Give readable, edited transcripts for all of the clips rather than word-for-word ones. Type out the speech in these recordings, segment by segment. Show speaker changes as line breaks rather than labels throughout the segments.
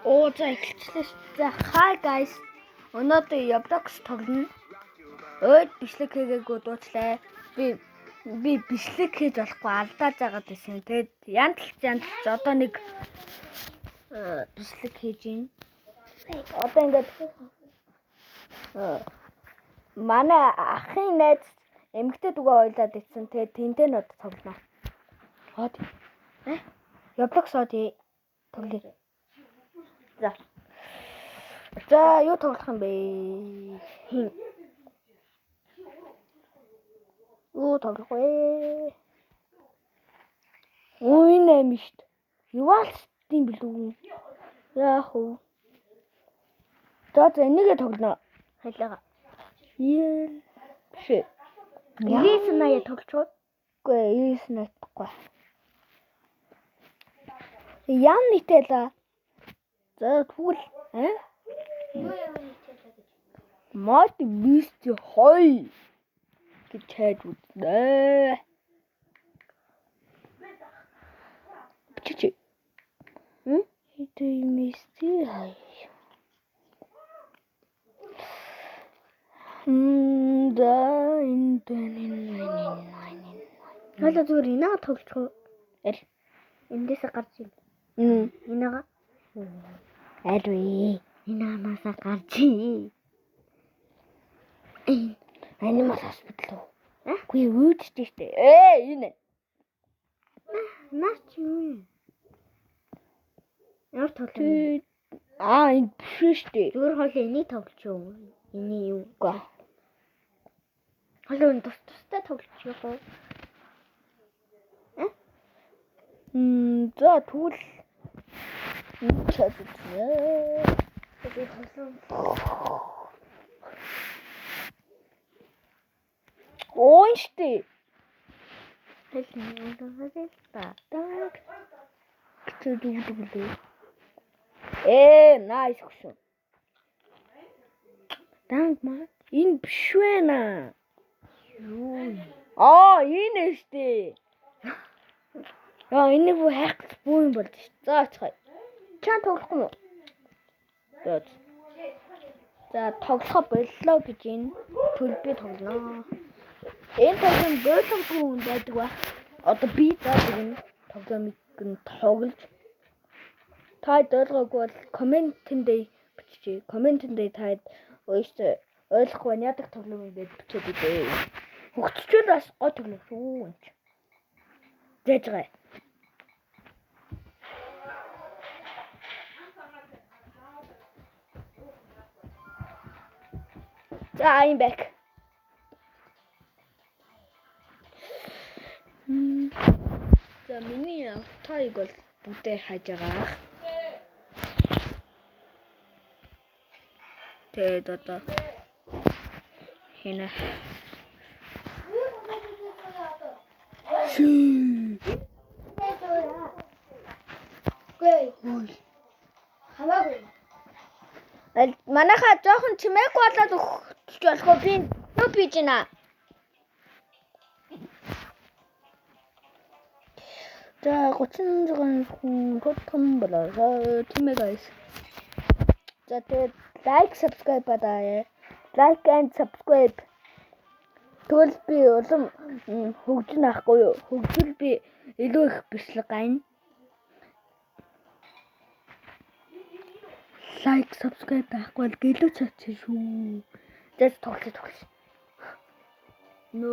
Оо за эхэлчихлээ шүү. За hi guys. Өнөөдөр Roblox тоглоно. Өөд бичлэг хийгээгүй дуучлаа. Би бичлэг хийж болохгүй алдаад байгаа гэсэн. Тэгээд янталж одоо нэг бичлэг хийж гин. Одоо ингээд манай ахын найз эмэгтэй дүүгээ ойлаад ицсэн. Тэгээд тэнтэй нод тоглоно. Хаад. Roblox одий тоглоё. За юу тоглох юм бэ? Юу тоглох вэ? Ой нэмэ штт. Юуалс тийм билүү? Яах вэ? За энийг тоглоно. Хайлага. Биш. Ирээснээ тоглохгүй. Үгүй ирээснээ тоглохгүй. Ян нэтэлээ. За тэгвэл мод бист хой гэж хайж үзнэ. Чичи. Это мисти хай. Да Хала зүгээр инаа тоглохгүй. Эндээс гарч ийн. Инаага. Ари инаанасаа гарч ийн. Анимасаас бидлээ. Гүй үүдтэй штэ. Энэ. Наач юу? Ямар тоглоом? Энэ биш штэ. Зүгээр хоолой энийг тоглочихоо. Эний юу га. Хоолой тустай тоглочихоо. За тэгвэл чад үзнэ. Тэгээд хоолой. Ой штэ. Nice question. Данг маа. Энэ биш байна. Юу? Энэ штэ. Энийг бүү хайх бүү юм болж ш. За оцгой. Чаа тоглохгүй юу? За тоглохоо боллоо гэж энэ төлбөө тоглоно. Энэ тоглоом гоолгүй хүн байдаг ба. Одоо би энэ тоглоомыг тоглож та ойлгоогүй бол комментэн дээр биччихье. Комментэн дээр та өөртөө ойлгохгүй нь яадаг тоглоом юм бэ бичээд өгөө. Хөгцчөл бас гой тоглоом шүү. Зэжгээ. I'm back. За миний автоыг бол бүгдээ хайж байгаа. Тэгээд одоо хинэ. Хамаагүй. Манайхаа жоохон чимээг болоод өгч болохгүй би юу бийж байна. За 36 хүн тотхон болоо. Тийм ээ guys. За тэгээд like subscribe badаа. Like and subscribe. Тэгвэл би улам хөгжин авахгүй юу? Хөгжил би илүү их бичлэг гайна. Like subscribe байхгүй бол гэлөө цач шүү. Дэс тоглож. No.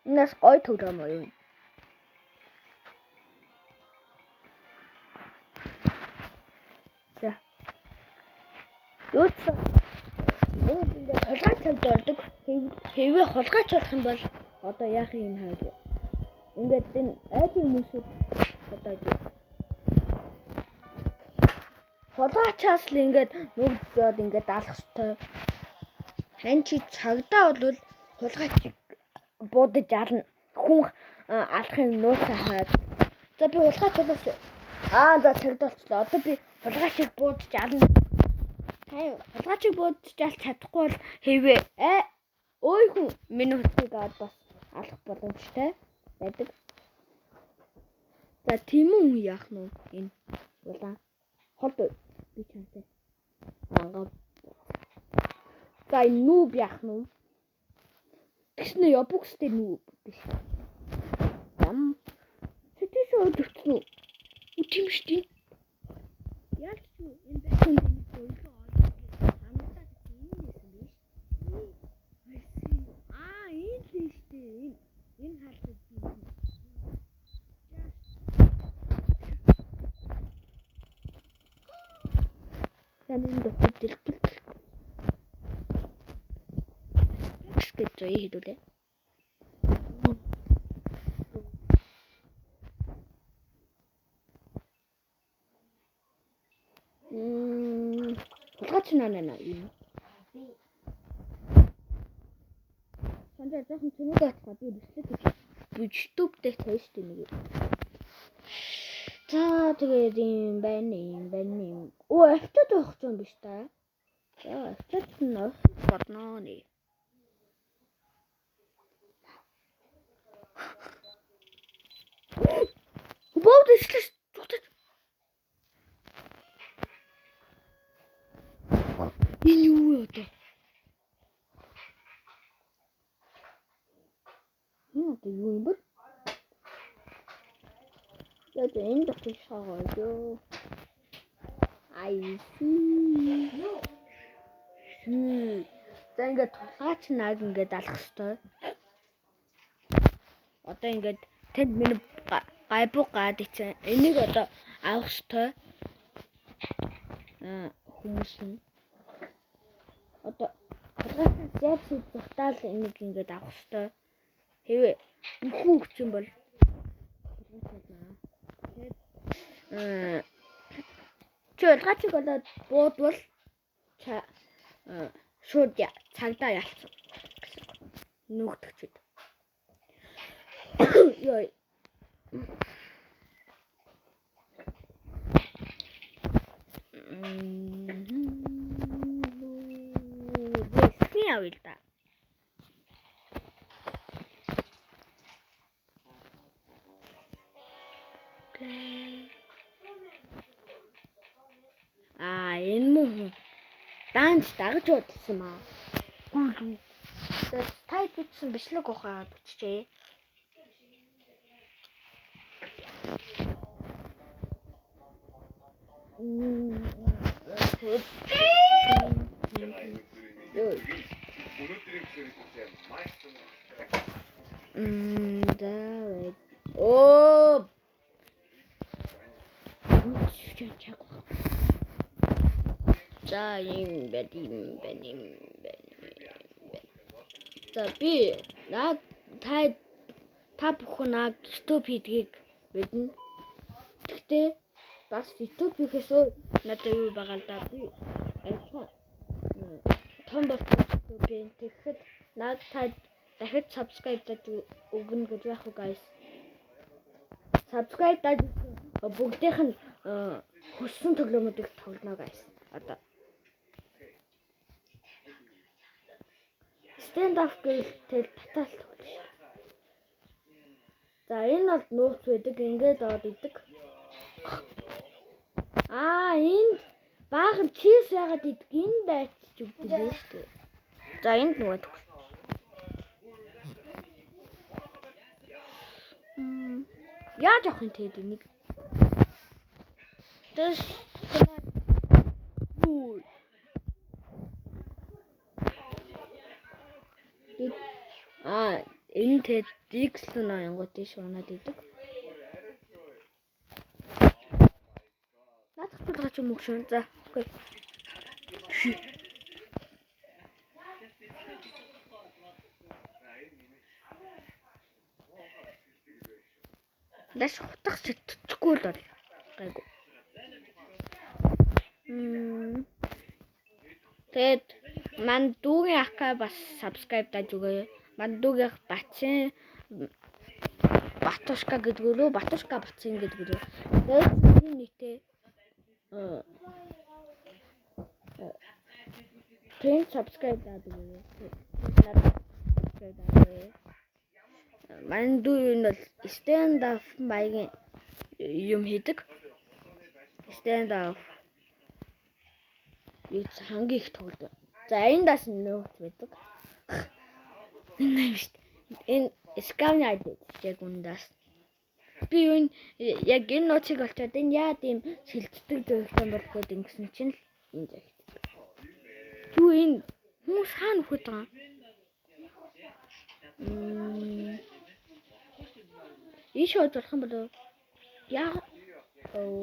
Нас гой тоглоом юм. За. Юуц. Энэ хулгайч болдог. Хэвээ хулгайч болох юм бол одоо яах юм хаа. Ингээд энэ айдын хүмүүсүүд одоо хулгайчаас л ингээд нүгдээд ингээд алах ёстой. Хэн чи цагдаа бол хулгайч будаж ална. Хүн алахын нууцаа хаад. За би хулгайч болоос. За цагдаа болчихлоо. Одоо би хулгайчийг будаж ална. Хулгайчийг будаж алж чадахгүй бол хэвээ. Ой хүн минь хүчийг аваад бас алах боломжтой байдаг. За тийм үү яах нь энэ улаан хол би чамтай. Ангав. За энэ нүүб яах нь? Тэснэ ябукстэй нүүб биш. Сэтгэж өдөртнө. Үтим штий. Яг ч энэ байсан нэг ойлоо олж санагдаад ийм байсан биш. Энэ л штий. Энэ хаалтад би. Танин дотор дэлгэл. Гэж хэлүүлээ. Толгойч нана юм. Санжаа жоохон цэнэг атгаа би бичлэг гэж YouTube дээр тавьж тэнэг. За тэгээд юм байна. Оо авчаад байх юм биш та. За авчаад нь бодноо нэ. Бод ишлээ. Энэ юу вэ? Одоо юу юм бэ? Яг энэ дотор шаагаа. I see. За ингээд тулгаач наг ингээд алах хэвээр. Одоо ингээд тэнд миний гайбуу гад ичээ. Энийг одоо авах хэвээр. Хүмүүс нь одоо тулгаачнаас яг зүгтаал энийг ингээд авах хэвээр. Хэвээ үгүй өгч юм бол чи улгаачиг болоод буудвал шууд цагдаа ялцсан нүгдчихэд. Ёй. Скин авилда. Энэ мөн данж дагаж удсан маа. Гүйлүү. Тайд бичсэн бичлэг ухаа биччихээ. Давай. Оо. За юм бэдим. За би наад та бүхэн наад YouTube хийдгийг мэднэ. Гэхдээ бас YouTube хийхээс надад юу байгаа л да би том YouTube тэгэхэд наад та дахиж subscribe даж өгнө гэж яах вэ guys. Subscribe даж бүгдийнх нь хүссэн төлөвлөгөөмүүдийг тоглоно guys. Одоо stand up гээл татаал тоглоно. За энэ бол нууц байдаг ингээд ороод идэг. Энд баахан чиз яагаад идэг энэ байцч өгдөг юм шүү дээ. За энд нөгөө төгс. Яаж авах юм тэгээд энийг? Тэс энэ тэгээд X-н аянгууд тийш унаад идэг. Наадах тулгаач юм уу шин. За окей. Дэш хутах сэтгэхгүй л бол гайгүй. Тэгэд мандуугийн акка бас subscribe даж өгөөе. Мандуугийн бацын Батушка гэдгүүрөө Батушка бацын гэдгүүрөө. Тэгээд энэ нийтээ subscribe даад өгөөе. Мандуу юу нь бол stand up маягийн юм хийдэг. Stand up. Юу хамгийн их тоглодог. За эндээс нөт байдаг. Энэ энэ скам яадаг яг ундаас. Би юу яг энэ нууцыг олчоод энэ яа тийм шилждэг зөвхөн болгоод ингэсэн чинь л энэ зэг. Юу энэ хүмүүс хаана нөхөд байгаа? Иш болж болох юм болов? Яа.